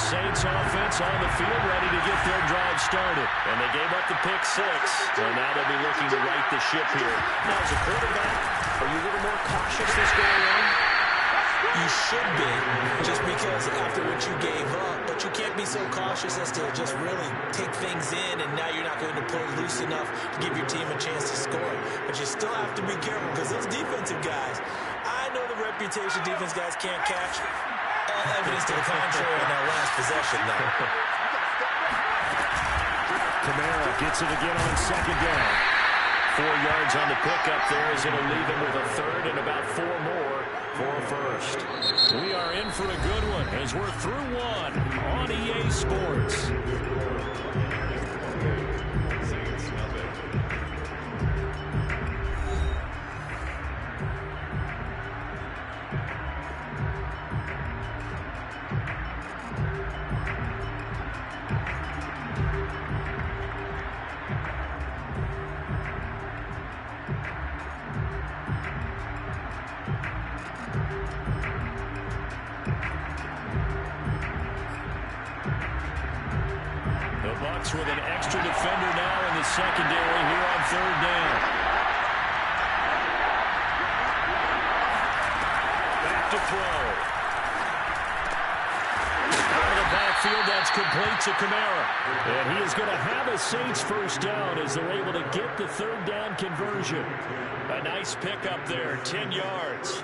Saints offense on the field, ready to get their drive started. And they gave up the pick six. So now they'll be looking to right the ship here. Now, as a quarterback, are you a little more cautious this go around? You should be, just because after what you gave up, but you can't be so cautious as to just really take things in, and now you're not going to play loose enough to give your team a chance to score. But you still have to be careful, because those defensive guys, I know the reputation defense guys can't catch. All evidence to the contrary on that last possession, though. Kamara gets it again on second down. 4 yards on the pickup there as it'll leave him with a third and about 4 more for a first. We are in for a good one as we're through one on EA Sports. Bucs with an extra defender now in the secondary here on third down. Back to throw. Out of the backfield, that's complete to Kamara. And he is going to have a Saints first down as they're able to get the third down conversion. A nice pickup there, 10 yards.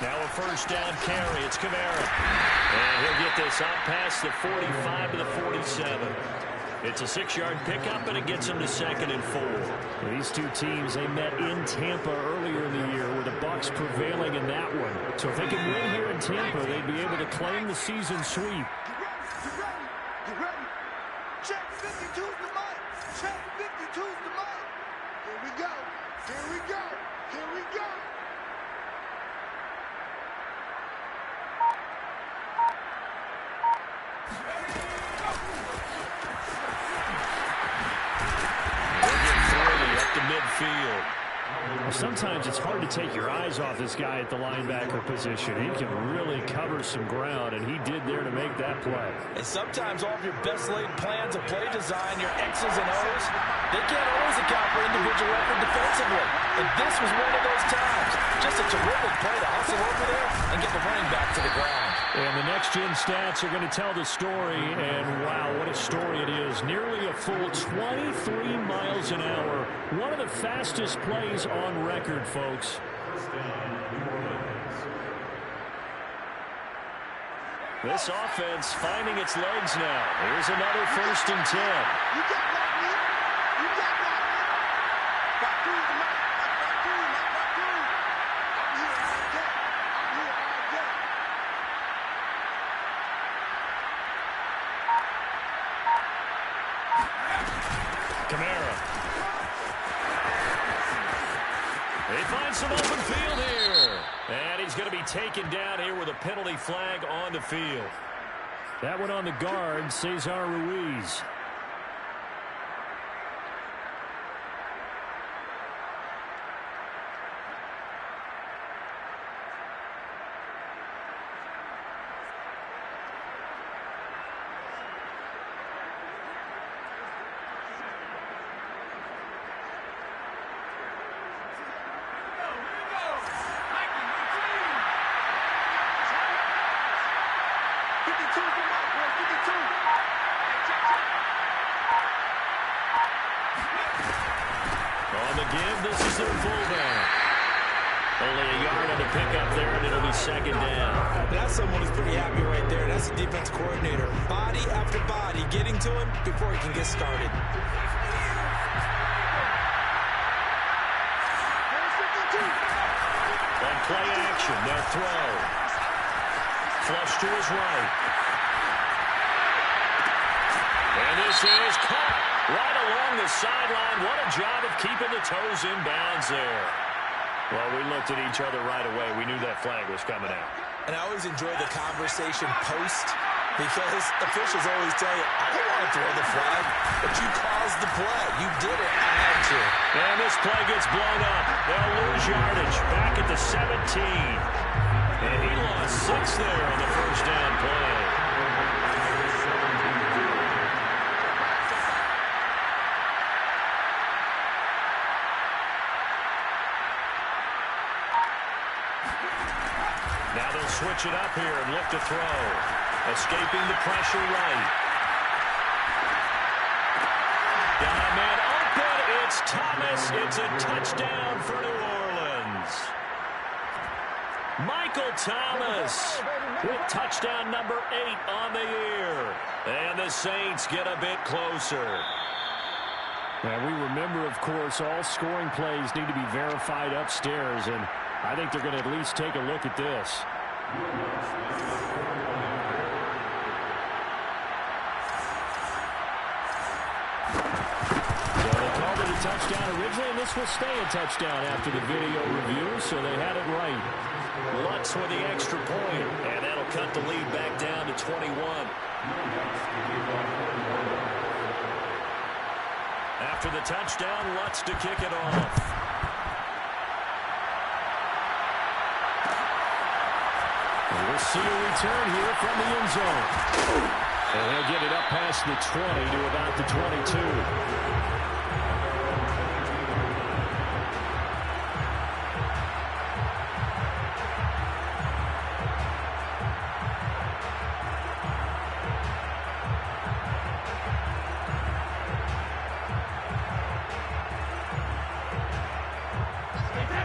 Now a first down carry. It's Kamara. And he'll get this out past the 45 to the 47. It's a 6-yard pickup, and it gets him to 2nd and 4. These two teams, they met in Tampa earlier in the year with the Bucs prevailing in that one. So if they can win here in Tampa, they'd be able to claim the season sweep. Get ready. Check 52's the mic. Check 52's the mic. Here we go. Here we go. Here we go. Midfield. Sometimes it's hard to take your eyes off this guy at the linebacker position. He can really cover some ground, and he did there to make that play. And sometimes all of your best laid plans of play design, your X's and O's, they can't always account for individual effort defensively. And this was one of those times. Just a terrific play to hustle over there and get the running back to the ground. And the next-gen stats are going to tell the story, and wow, what a story it is. Nearly a full 23 miles an hour. One of the fastest plays on record, folks. This offense finding its legs now. Here's another 1st and 10. You got that, man. You got that, man. Back through the mic. Back through, man. Back through. I'm here all day. I'm here all day. Kamara. They find some open field here. And he's going to be taken down here with a penalty flag on the field. That one on the guard, Cesar Ruiz. On the give, this is their fullback. Only a yard on the pickup there, and it'll be 2nd down. That's someone who's pretty happy right there. That's the defense coordinator. Body after body getting to him before he can get started. On play action, they'll throw. Flush to his right. And this is caught right along the sideline. What a job of keeping the toes in bounds there. Well, we looked at each other right away. We knew that flag was coming out. And I always enjoy the conversation post because officials always tell you, I don't want to throw the flag, but you caused the play. You did it. I had to. And this play gets blown up. They'll lose yardage back at the 17. And he lost 6 there on the first down play. Now they'll switch it up here and look to throw. Escaping the pressure right. Got a man open. It's Thomas. It's a touchdown for New Orleans. Michael Thomas with touchdown number 8 on the year. And the Saints get a bit closer. And we remember, of course, all scoring plays need to be verified upstairs, and I think they're going to at least take a look at this. So they called it a touchdown originally, and this will stay a touchdown after the video review, so they had it right. Lutz with the extra point, and that'll cut the lead back down to 21. After the touchdown, Lutz to kick it off. We'll see a return here from the end zone. And he'll get it up past the 20 to about the 22.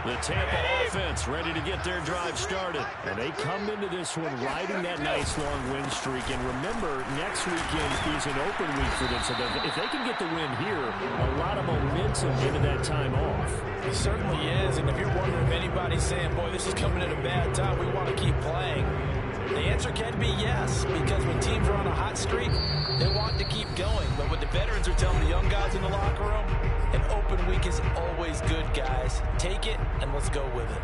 The Tampa offense ready to get their drive started. And they come into this one riding that nice long win streak. And remember, next weekend is an open week for them. So if they can get the win here, a lot of momentum into that time off. It certainly is. And if you're wondering if anybody's saying, boy, this is coming at a bad time, we want to keep playing, the answer can be yes. Because when teams are on a hot streak, they want to keep going. But what the veterans are telling the young guys in the locker room, an open week is always good, guys. Take it, and let's go with it.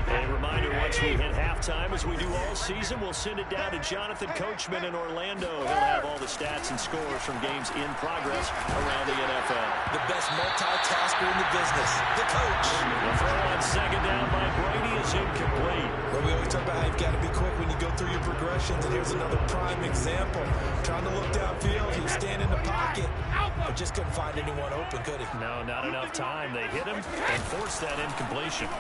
A reminder, once we hit halftime, as we do all season, we'll send it down to Jonathan Coachman in Orlando. He'll have all the stats and scores from games in progress around the NFL. The best multitasker in the business, the coach. The throw on second down by Brady is incomplete. Well, we always talk about how you've got to be quick when you go through your progressions, and here's another prime example. Trying to look downfield, he was standing in the pocket, but just couldn't find anyone open, could he? No, not enough time. They hit him and forced that incompletion.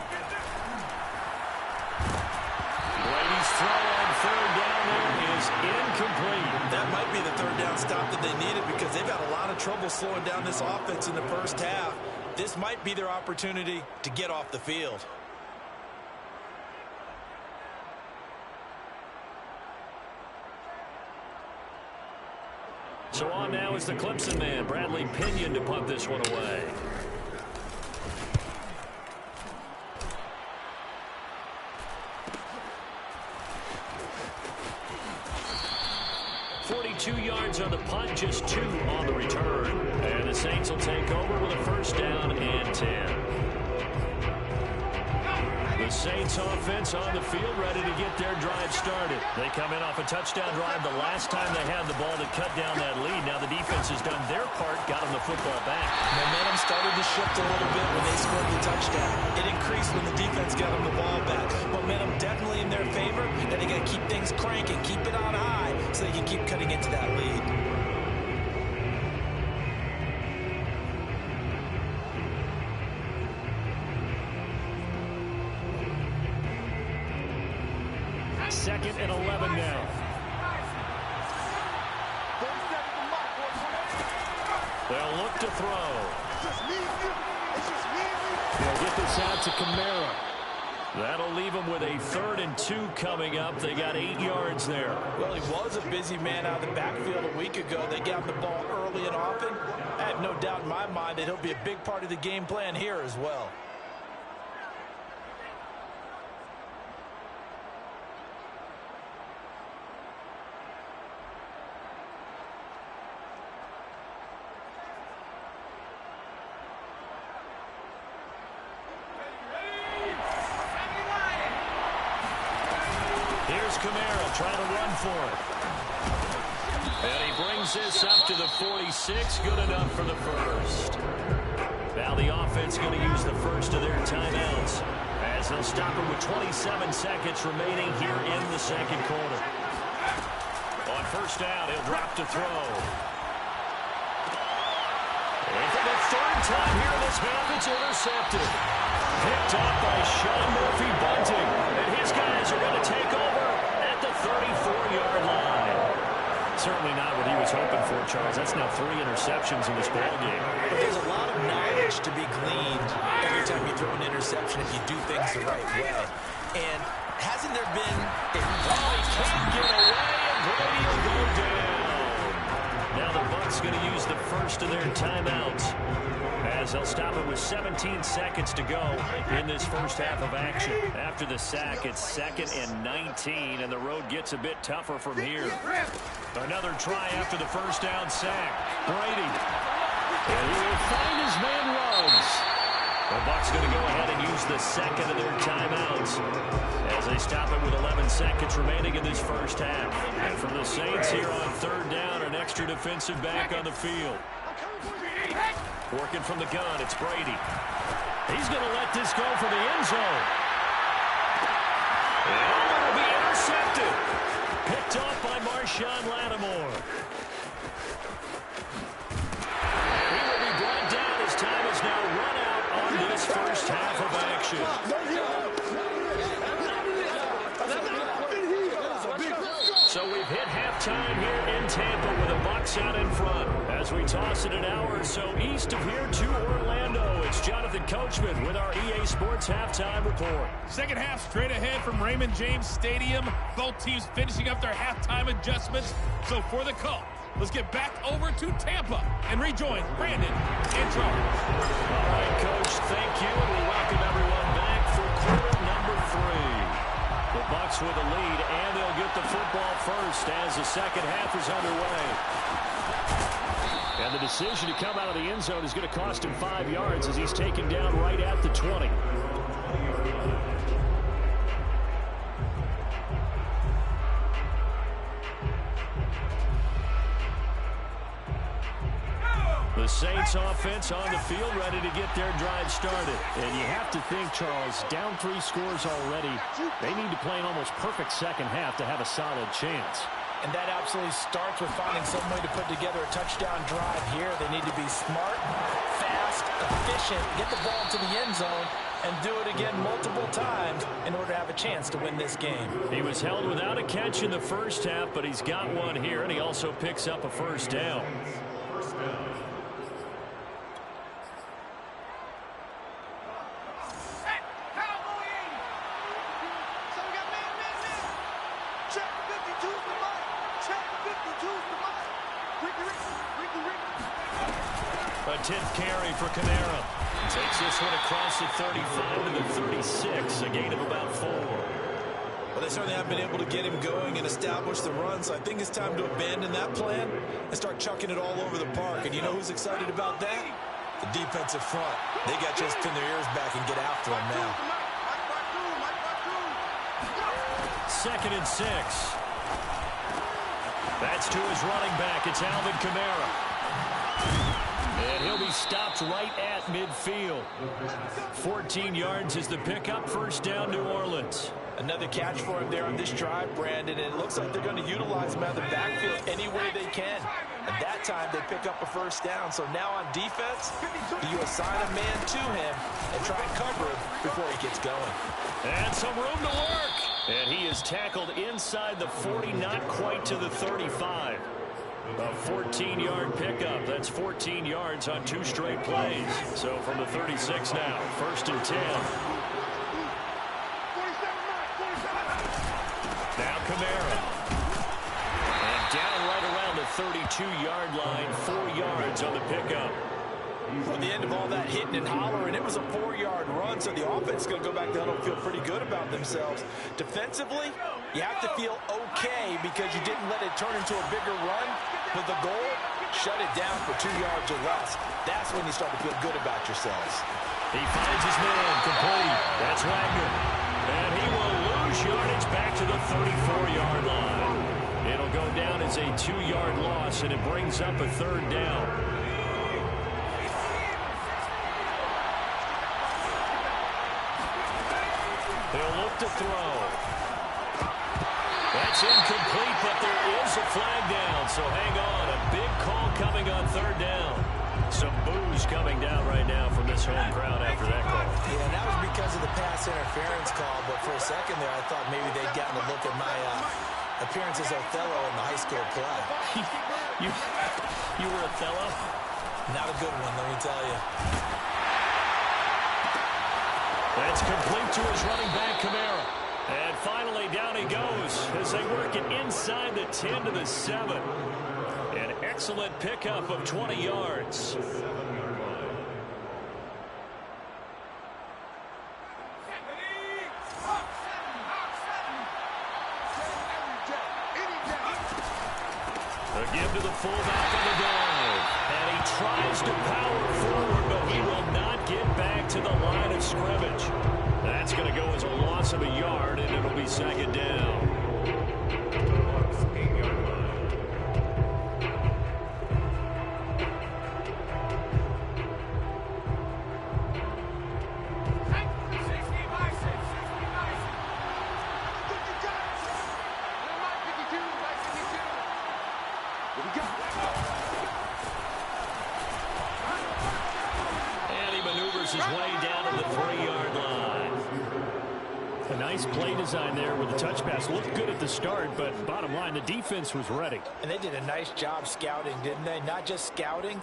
Brady's throw on third down there is incomplete. That might be the third down stop that they needed because they've had a lot of trouble slowing down this offense in the first half. This might be their opportunity to get off the field. So on now is the Clemson man, Bradley Pinion, to punt this one away. Yards on the punt, just 2 on the return. And the Saints will take over with a first down and 10. The Saints offense on the field ready to get their drive started. They come in off a touchdown drive the last time they had the ball to cut down that lead. Now the defense has done their part, got them the football back. Momentum started to shift a little bit when they scored the touchdown. It increased when the defense got them the ball back. Momentum definitely in their favor, and they got to keep things cranking, keep it on high so they can keep cutting into that lead. Second and 11 now. They'll look to throw. They'll get this out to Kamara. That'll leave them with a 3rd and 2 coming up. They got 8 yards there. Well, he was a busy man out of the backfield a week ago. They got the ball early and often. I have no doubt in my mind that he'll be a big part of the game plan here as well. Kamara trying to run for it. And he brings this up to the 46. Good enough for the first. Now the offense going to use the first of their timeouts as they'll stop it with 27 seconds remaining here in the second quarter. On first down, he'll drop to throw. And for the third time here in this half, it's intercepted. Picked up by Sean Murphy-Bunting. And his guys are going to take over at the 34-yard line. Certainly not what he was hoping for, Charles. That's now 3 interceptions in this ballgame. But there's a lot of knowledge to be gleaned every time you throw an interception if you do things the right way. And hasn't there been a... Oh, he can't get away, and Brady will go down. Now the Bucs going to use the first of their timeouts as they'll stop it with 17 seconds to go in this first half of action. After the sack, it's 2nd and 19, and the road gets a bit tougher from here. Another try after the first down sack. Brady. And he will find his man Ruggs. The Bucs going to go ahead and use the second of their timeouts as they stop it with 11 seconds remaining in this first half. And from the Saints here on third down, an extra defensive back on the field. Working from the gun, it's Brady. He's going to let this go for the end zone. And it will be intercepted. Picked off by Marshawn Lattimore. He will be brought down as time is now run out on this first half of action. So we've hit halftime here in Tampa with the Bucs out in front. As we toss it an hour or so east of here to Orlando, it's Jonathan Coachman with our EA Sports Halftime Report. Second half straight ahead from Raymond James Stadium. Both teams finishing up their halftime adjustments. So for the call, let's get back over to Tampa and rejoin Brandon and Charles. All right, Coach, thank you. And we welcome everyone back for quarter number 3. The Bucs with a lead, and they'll get the football first as the second half is underway. And the decision to come out of the end zone is going to cost him 5 yards as he's taken down right at the 20. The Saints offense on the field ready to get their drive started. And you have to think, Charles, down 3 scores already. They need to play an almost perfect second half to have a solid chance. And that absolutely starts with finding some way to put together a touchdown drive here. They need to be smart, fast, efficient, get the ball to the end zone, and do it again multiple times in order to have a chance to win this game. He was held without a catch in the first half, but he's got one here, and he also picks up a first down. A 10th carry for Kamara. Takes this one across the 35 to the 36, a gain of about 4. Well, they certainly haven't been able to get him going and establish the run, so I think it's time to abandon that plan and start chucking it all over the park. And you know who's excited about that? The defensive front. They got just pin their ears back and get after him now. 2nd and 6. That's to his running back. It's Alvin Kamara. And he'll be stopped right at midfield. 14 yards is the pickup. First down, New Orleans. Another catch for him there on this drive, Brandon. And it looks like they're going to utilize him out of the backfield any way they can. And that time they pick up a first down. So now on defense, you assign a man to him and try and cover him before he gets going. And some room to work. And he is tackled inside the 40, not quite to the 35. A 14-yard pickup. That's 14 yards on 2 straight plays. So from the 36 now, 1st and 10. Now Kamara. And down right around the 32-yard line, 4 yards on the pickup. At the end of all that hitting and hollering, it was a 4-yard run, so the offense is going to go back down and feel pretty good about themselves. Defensively, you have to feel okay because you didn't let it turn into a bigger run. But the goal, shut it down for 2 yards or less. That's when you start to feel good about yourselves. He finds his man complete. That's Wagner. And he will lose reduce yardage back to the 34-yard line. It'll go down as a 2-yard loss, and it brings up a third down. They'll look to throw. That's incomplete, but there is a flag down, so hang on. A big call coming on third down. Some boos coming down right now from this home crowd after that call. Yeah, and that was because of the pass interference call, but for a second there I thought maybe they'd gotten a look at my appearance as Othello in the high school play. You were Othello? Not a good one, let me tell you. That's complete to his running back, Kamara. And finally, down he goes as they work it inside the 10 to the 7. An excellent pickup of 20 yards. A give to the fullback on the dive. And he tries to power forward, but he will not get back to the line of scrimmage. That's going to go as a loss of a yard, and it'll be second down. And he maneuvers his way down to the 3-yard line. A nice play design there with the touch pass. Looked good at the start, but bottom line, the defense was ready. And they did a nice job scouting, didn't they? Not just scouting,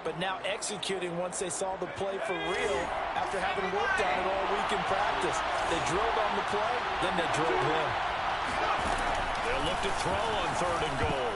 but now executing once they saw the play for real after having worked on it all week in practice. They drilled on the play, then they drilled him. They'll look to throw on third and goal.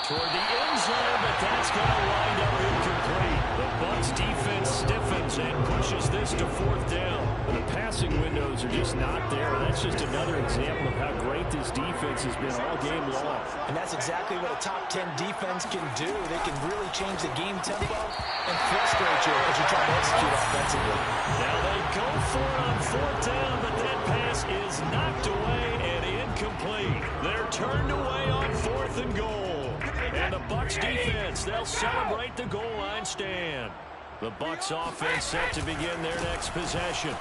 Toward the end zone, but that's going to wind up incomplete. The Bucs defense stiffens and pushes this to fourth down. The passing windows are just not there. That's just another example of how great this defense has been all game long. And that's exactly what a top 10 defense can do. They can really change the game tempo and frustrate you as you try to execute offensively. Now they go for it on fourth down, but that pass is knocked away and incomplete. They're turned away on fourth and goal. And the Bucs defense, they'll celebrate the goal line stand. The Bucs offense set to begin their next possession.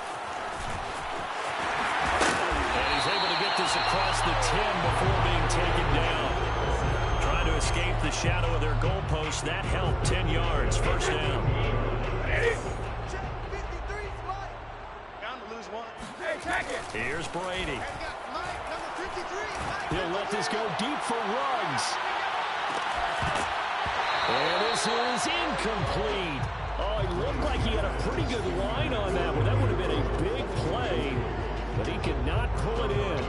And he's able to get this across the 10 before being taken down. Trying to escape the shadow of their goalpost. That helped. 10 yards. First down. Here's Brady. He'll let this go deep for Ruggs. And this is incomplete. Oh, it looked like he had a pretty good line on that one. That would have been a big play, but he could not pull it in.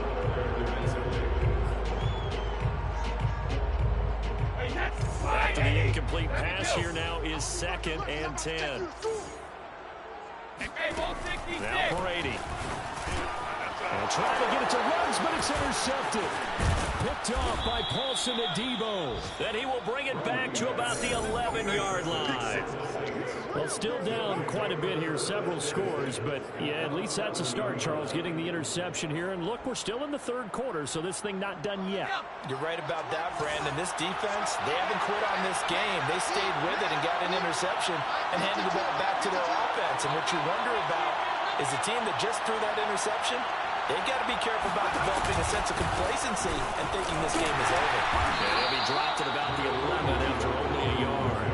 After the incomplete pass, here now is 2nd and 10. Now Brady. And trying to get it to Ruggs, but it's intercepted. Picked off by Paulson Adebo. Then he will bring it back to about the 11-yard line. Well, still down quite a bit here, several scores, but yeah, at least that's a start, Charles, getting the interception here. And look, we're still in the third quarter, so this thing not done yet. You're right about that, Brandon. This defense, they haven't quit on this game. They stayed with it and got an interception and handed the ball back to their offense. And what you wonder about is the team that just threw that interception, they've got to be careful about developing a sense of complacency and thinking this game is over. And he'll be dropped at about the 11 after only a yard.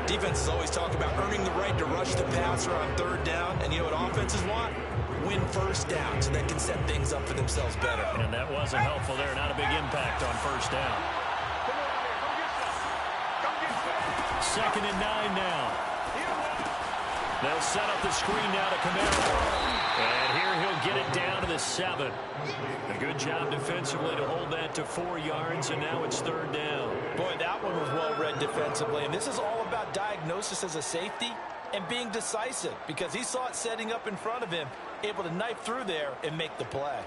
Defenses always talk about earning the right to rush the passer on third down. And you know what offenses want? Win first down so they can set things up for themselves better. And that wasn't helpful there. Not a big impact on first down. 2nd and 9 now. They'll set up the screen now to Kamara. And here he'll get it down to the 7. A good job defensively to hold that to 4 yards, and now it's third down. Boy, that one was well read defensively. And this is all about diagnosis as a safety and being decisive because he saw it setting up in front of him, able to knife through there and make the play.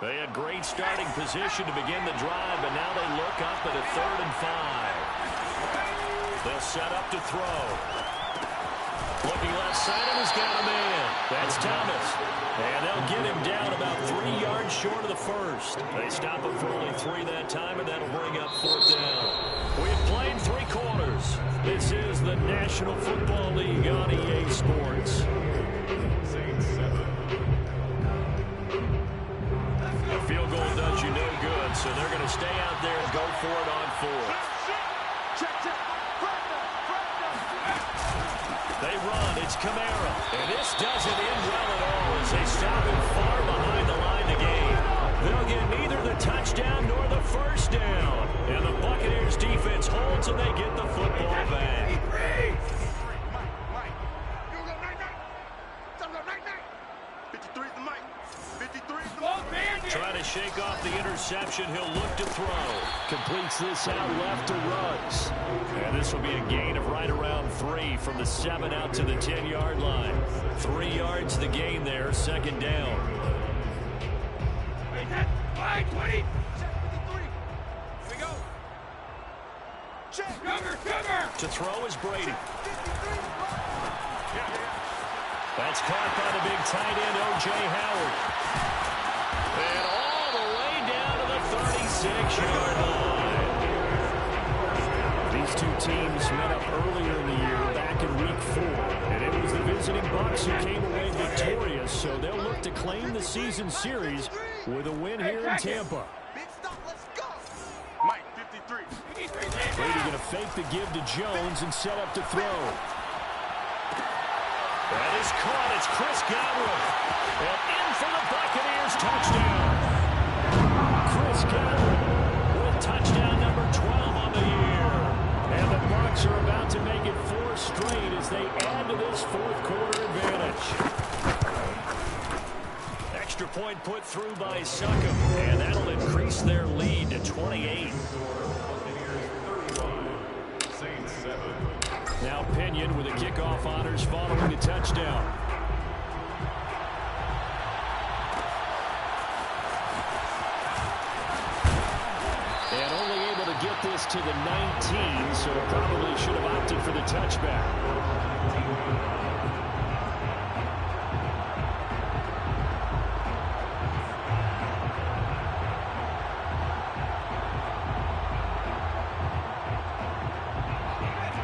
They had great starting position to begin the drive, but now they look up at a 3rd and 5. They'll set up to throw. Looking left side, and he's got a man. That's Thomas. And they'll get him down about 3 yards short of the first. They stop him for only 3 that time, and that'll bring up 4th down. We've played 3 quarters. This is the National Football League on EA Sports. A field goal does you no good, so they're going to stay out there and go for it on 4th. They run. It's Kamara. And this doesn't end well at all as they stop him far behind the line to gain. They'll get neither the touchdown nor the first down. And the Buccaneers defense holds and they get the football back. Trying to shake off the interception. He'll look to throw. Completes this out left to Ruggs. And this will be a gain of right around 3 from the 7 out to the 10-yard line. 3 yards the gain there, 2nd down. 20. Here we go. Check. Cover. To throw is Brady. That's caught by the big tight end, O.J. Howard. And all the way down to the 36-yard line. These two teams met up earlier in the year, back in Week 4. And it was the visiting Bucs who came away victorious, so they'll look to claim the season series with a win here in Tampa. Big stop. Let's go. Mike, 53. Brady going to fake the give to Jones and set up to throw. That is caught. It's Chris Godwin. And in for the Buccaneers touchdown. Chris Godwin with touchdown number 12 on the year. And the Bucs are about to make it 4 straight as they add to this 4th quarter advantage. Extra point put through by Succop. And that'll increase their lead to 28. Now Pinion with the kickoff honors following the touchdown. And only able to get this to the 19, so probably should have opted for the touchback.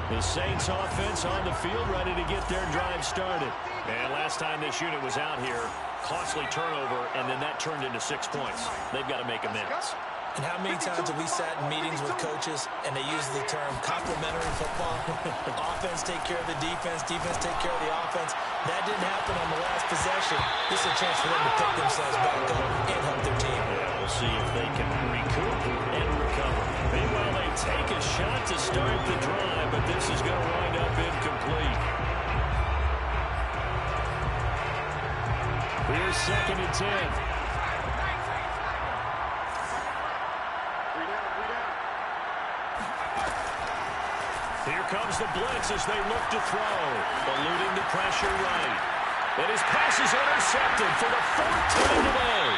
The Saints offense on the field ready to get their drive started. And last time this unit was out here, costly turnover, and then that turned into 6 points. They've got to make amends. And how many times have we sat in meetings with coaches and they use the term complementary football? Offense take care of the defense, defense take care of the offense. That didn't happen on the last possession. This is a chance for them to pick themselves back up and help their team. Yeah, we'll see if they can recoup and recover. Meanwhile, they take a shot to start the drive, but this is going to wind up incomplete. Here's 2nd and 10. Here comes the blitz as they look to throw. Eluding the pressure right. And his pass is intercepted for the 4th time today.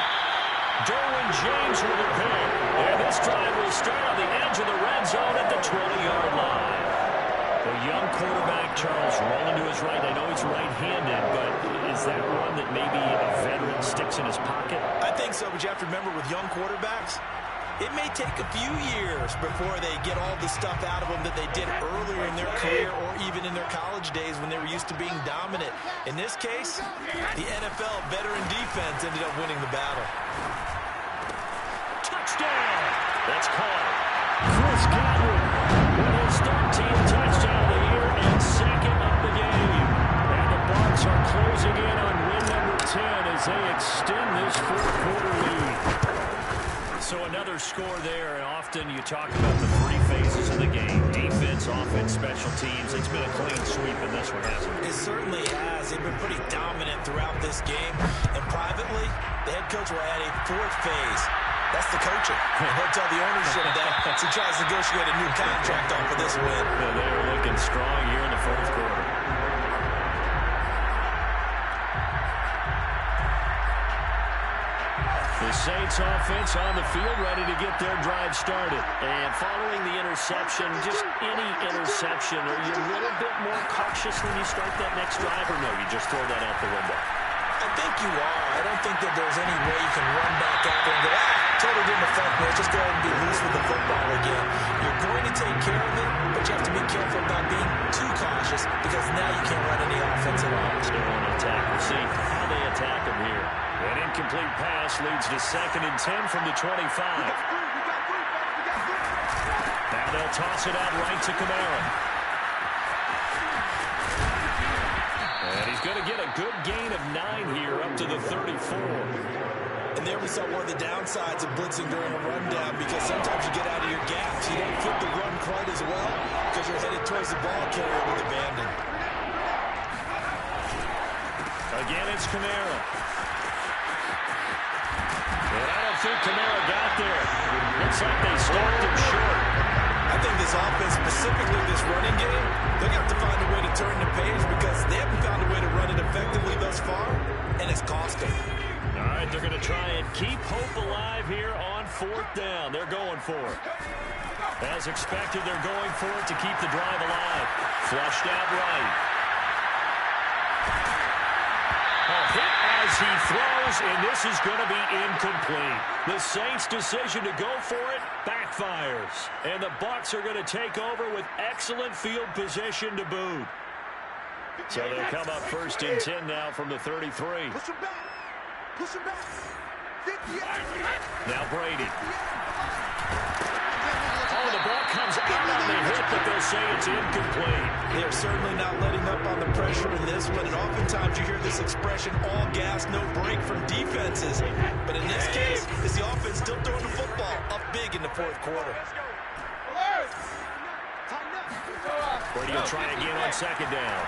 Derwin James with a pick. And this drive will start on the edge of the red zone at the 20-yard line. The young quarterback, Charles, rolling to his right. I know he's right-handed, but is that one that maybe a veteran sticks in his pocket? I think so, but you have to remember with young quarterbacks, it may take a few years before they get all the stuff out of them that they did earlier in their career or even in their college days when they were used to being dominant. In this case, the NFL veteran defense ended up winning the battle. Touchdown! That's caught. Chris Godwin with his 13th touchdown of the year and 2nd of the game. And the Bucs are closing in on win number 10 as they extend this 4th quarter lead. So another score there, and often you talk about the 3 phases of the game. Defense, offense, special teams. It's been a clean sweep in this one, hasn't it? It certainly has. They've been pretty dominant throughout this game. And privately, the head coach will add a 4th phase. That's the coaching. And he'll tell the ownership that as he tries to negotiate a new contract off of this win. Yeah, they are looking strong here in the 4th quarter. The Saints Saints offense on the field, ready to get their drive started. And following the interception, just any interception, are you a little bit more cautious when you start that next drive, or no, you just throw that out the window? I think you are. I don't think that there's any way you can run back out there and go, totally didn't affect me. Let's just go ahead and be loose with the football again. You're going to take care of it, but you have to be careful about being too cautious because now you can't run any offense at all. They want to attack. We'll see how they attack him here. An incomplete pass leads to 2nd and 10 from the 25. Now they'll toss it out right to Kamara. And he's going to get a good gain of 9 here up to the 34. And there we saw one of the downsides of blitzing during a rundown because sometimes you get out of your gaps. You don't fit the run quite as well because you're headed towards the ball carrier with abandon. Again, it's Kamara. And I don't think Kamara got there. Looks like they stopped him short. I think this offense, specifically this running game, they're going to have to find a way to turn the page because they haven't found a way to run it effectively thus far, and it's cost them. All right, they're going to try and keep hope alive here on 4th down. They're going for it. As expected, they're going for it to keep the drive alive. Flushed out right. A hit as he throws, and this is going to be incomplete. The Saints' decision to go for it backfires. And the Bucs are going to take over with excellent field position to boot. So they'll come up 1st and 10 now from the 33. Push him back. Push him back. Now Brady. Oh, the ball comes out on the hit, but they'll say it's incomplete. They are certainly not letting up on the pressure in this one, and oftentimes you hear this expression, all gas, no break from defenses. But in this case, is the offense still throwing the football up big in the 4th quarter. Brady will try again on 2nd down.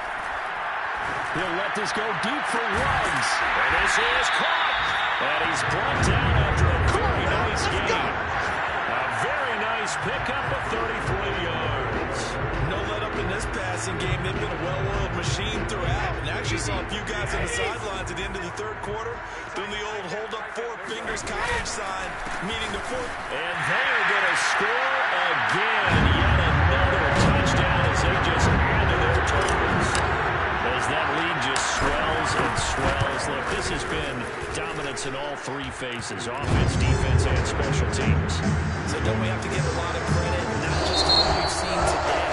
He'll let this go deep for runs. And this is caught. And he's brought down after a very nice gain. A very nice pickup of 33 yards. No let up in this passing game. They've been a well-oiled machine throughout. And actually saw a few guys on the sidelines at the end of the 3rd quarter doing the old hold up 4 fingers college sign, meaning the 4th. And they are going to score again. Yet another touchdown as they just add to their totals. As that lead just swells and swells. Look, this has been dominance in all 3 phases, offense, defense, and special teams. So don't we have to give a lot of credit, not just to what we've seen today,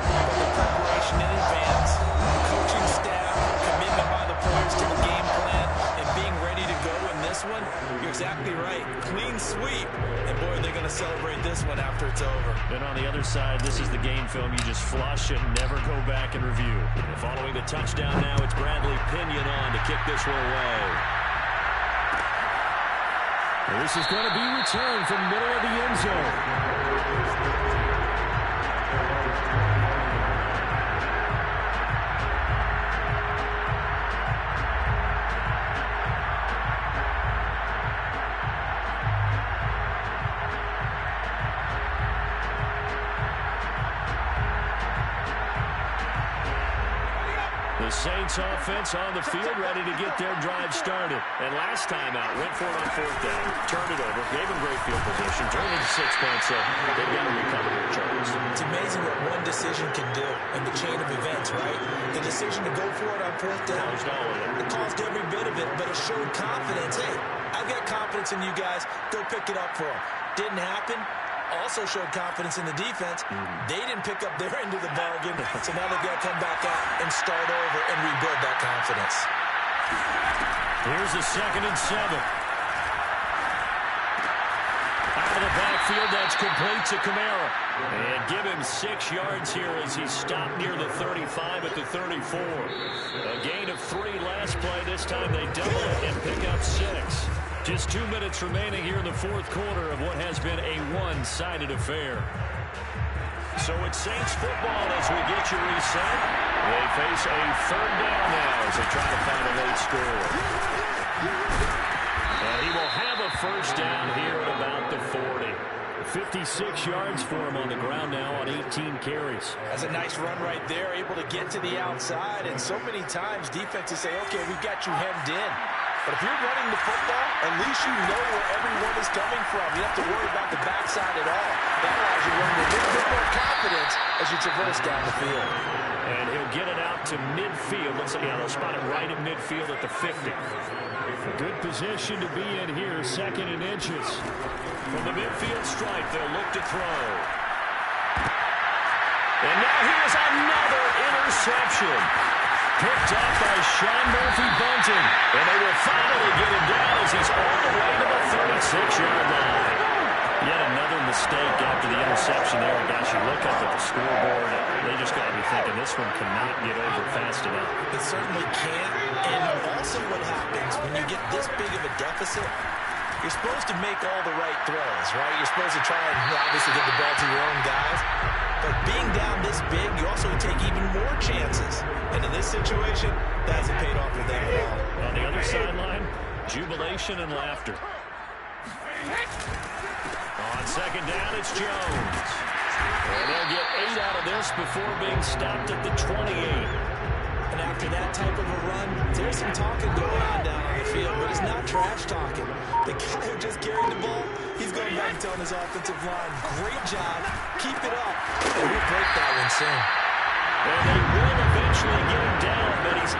but the preparation in advance, coaching staff, commitment by the players to the game plan, and being ready to go in this one? You're exactly right. Clean sweep. And boy, they're going to celebrate this one after it's over. And on the other side, this is the game film you just flush and never go back and review. And following the touchdown now, it's Bradley Pinion on to kick this one away. And this is going to be returned from middle of the end zone. The Saints offense on the field ready to get their drive started. And last time out, went for it on 4th down, turned it over, gave them great field position, turned it to 6 points, so they've got to recover their charges. It's amazing what one decision can do in the chain of events, right? The decision to go for it on 4th down. It caused every bit of it, but it showed confidence. Hey, I've got confidence in you guys. Go pick it up for them. Didn't happen. Also showed confidence in the defense. They didn't pick up their end of the bargain, so now they've got to come back out and start over and rebuild that confidence. Here's the 2nd and 7. Out of the backfield, that's complete to Kamara. And give him 6 yards here as he stopped near the 35 at the 34. A gain of 3 last play. This time they double it and pick up 6. Just 2 minutes remaining here in the 4th quarter of what has been a one-sided affair. So it's Saints football as we get you reset. They face a 3rd down now as they try to find a late score. And he will have a 1st down here at about the 40. 56 yards for him on the ground now on 18 carries. That's a nice run right there, able to get to the outside. And so many times defenses say, okay, we've got you hemmed in. But if you're running the football, at least you know where everyone is coming from. You don't have to worry about the backside at all. That allows you to run with a little bit more confidence as you traverse down the field. And he'll get it out to midfield. Let's see, they'll spot it right at midfield at the 50. A good position to be in here, 2nd and inches. From the midfield stripe, they'll look to throw. And now here's another interception. Picked up by Sean Murphy-Bunting. And they will finally get him down as he's all the way to the 36-yard line. Yet another mistake after the interception there. Guys, you look up at the scoreboard, they just got to be thinking this one cannot get over fast enough. It certainly can't. And also what happens when you get this big of a deficit, you're supposed to make all the right throws, right? You're supposed to try and obviously get the ball to your own guys. But being down this big, you also take even more chances. And in this situation, that hasn't paid off for them at all. On the other sideline, jubilation and laughter. On 2nd down, it's Jones. And they'll get 8 out of this before being stopped at the 28. And after that type of a run, there's some talking going on down on the field, but it's not trash talking. The guy who just carried the ball, he's going back and telling his offensive line, great job, keep it up, and we'll break that one soon. And they will eventually get him down, but he's